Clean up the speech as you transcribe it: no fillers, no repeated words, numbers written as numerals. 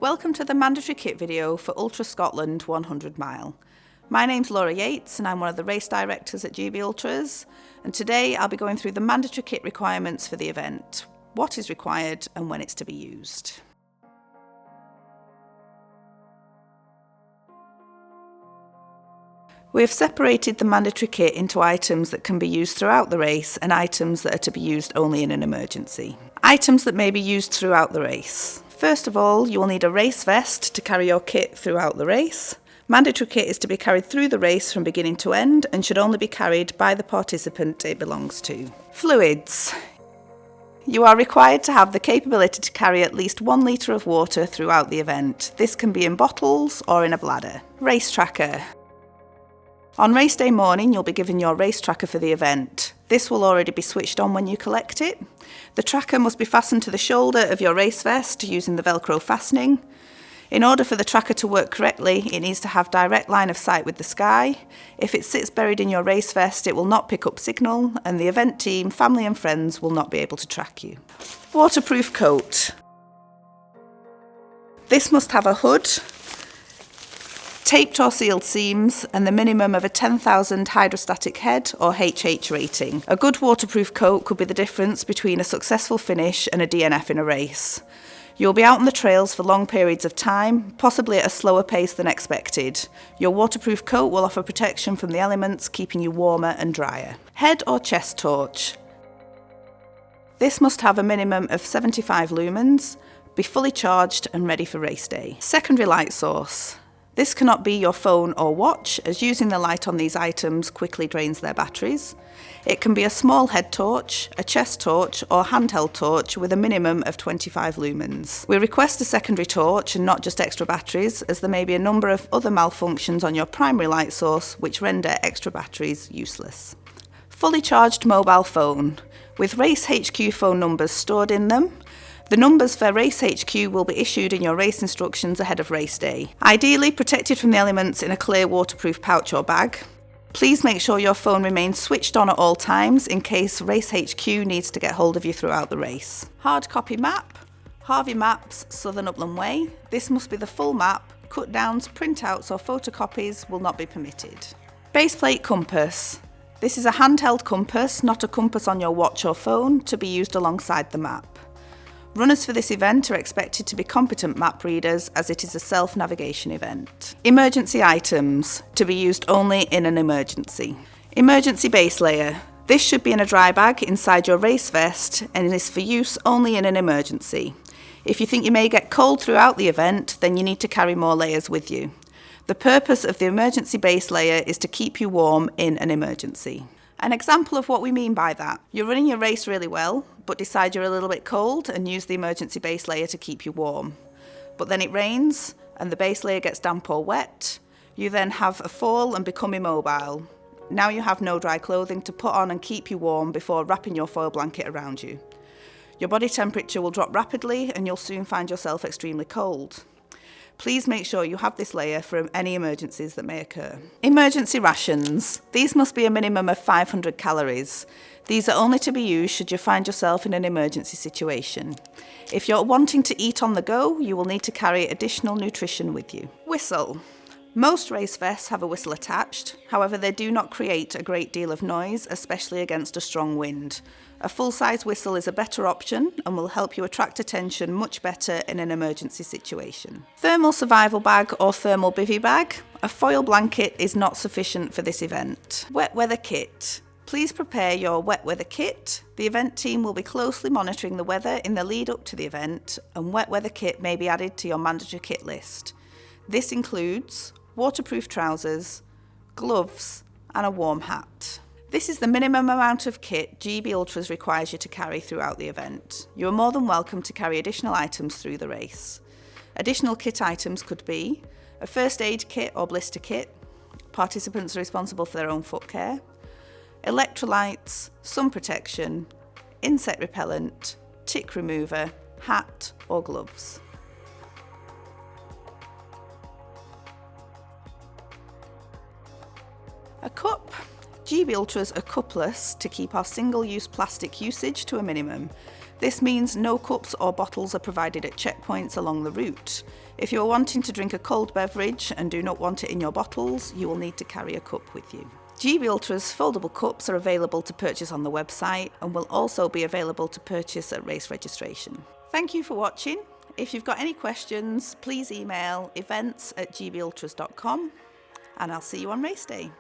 Welcome to the mandatory kit video for Ultra Scotland 100 Mile. My name's Laura Yates and I'm one of the race directors at GB Ultras, and today I'll be going through the mandatory kit requirements for the event, what is required and when it's to be used. We have separated the mandatory kit into items that can be used throughout the race and items that are to be used only in an emergency. Items that may be used throughout the race. First of all, you will need a race vest to carry your kit throughout the race. Mandatory kit is to be carried through the race from beginning to end and should only be carried by the participant it belongs to. Fluids. You are required to have the capability to carry at least 1 litre of water throughout the event. This can be in bottles or in a bladder. Race tracker. On race day morning, you'll be given your race tracker for the event. This will already be switched on when you collect it. The tracker must be fastened to the shoulder of your race vest using the Velcro fastening. In order for the tracker to work correctly, it needs to have direct line of sight with the sky. If it sits buried in your race vest, it will not pick up signal, and the event team, family and friends will not be able to track you. Waterproof coat. This must have a hood, taped or sealed seams, and the minimum of a 10,000 hydrostatic head or HH rating. A good waterproof coat could be the difference between a successful finish and a DNF in a race. You'll be out on the trails for long periods of time, possibly at a slower pace than expected. Your waterproof coat will offer protection from the elements, keeping you warmer and drier. Head or chest torch. This must have a minimum of 75 lumens, be fully charged and ready for race day. Secondary light source. This cannot be your phone or watch, as using the light on these items quickly drains their batteries. It can be a small head torch, a chest torch or handheld torch with a minimum of 25 lumens. We request a secondary torch and not just extra batteries, as there may be a number of other malfunctions on your primary light source which render extra batteries useless. Fully charged mobile phone, with Race HQ phone numbers stored in them. The numbers for Race HQ will be issued in your race instructions ahead of race day. Ideally protected from the elements in a clear waterproof pouch or bag. Please make sure your phone remains switched on at all times in case Race HQ needs to get hold of you throughout the race. Hard copy map. Harvey Maps, Southern Upland Way. This must be the full map. Cut downs, printouts or photocopies will not be permitted. Baseplate compass. This is a handheld compass, not a compass on your watch or phone, to be used alongside the map. Runners for this event are expected to be competent map readers, as it is a self-navigation event. Emergency items, to be used only in an emergency. Emergency base layer. This should be in a dry bag inside your race vest and is for use only in an emergency. If you think you may get cold throughout the event, then you need to carry more layers with you. The purpose of the emergency base layer is to keep you warm in an emergency. An example of what we mean by that. You're running your race really well, but decide you're a little bit cold and use the emergency base layer to keep you warm. But then it rains and the base layer gets damp or wet. You then have a fall and become immobile. Now you have no dry clothing to put on and keep you warm before wrapping your foil blanket around you. Your body temperature will drop rapidly and you'll soon find yourself extremely cold. Please make sure you have this layer for any emergencies that may occur. Emergency rations. These must be a minimum of 500 calories. These are only to be used should you find yourself in an emergency situation. If you're wanting to eat on the go, you will need to carry additional nutrition with you. Whistle. Most race vests have a whistle attached, however they do not create a great deal of noise, especially against a strong wind. A full-size whistle is a better option and will help you attract attention much better in an emergency situation. Thermal survival bag or thermal bivy bag. A foil blanket is not sufficient for this event. Wet weather kit. Please prepare your wet weather kit. The event team will be closely monitoring the weather in the lead up to the event, and wet weather kit may be added to your mandatory kit list. This includes waterproof trousers, gloves and a warm hat. This is the minimum amount of kit GB Ultras requires you to carry throughout the event. You are more than welcome to carry additional items through the race. Additional kit items could be a first aid kit or blister kit. Participants are responsible for their own foot care. Electrolytes, sun protection, insect repellent, tick remover, hat or gloves. A cup. GB Ultras are cupless to keep our single-use plastic usage to a minimum. This means no cups or bottles are provided at checkpoints along the route. If you are wanting to drink a cold beverage and do not want it in your bottles, you will need to carry a cup with you. GB Ultra's foldable cups are available to purchase on the website and will also be available to purchase at race registration. Thank you for watching. If you've got any questions, please email events@gbultras.com and I'll see you on race day.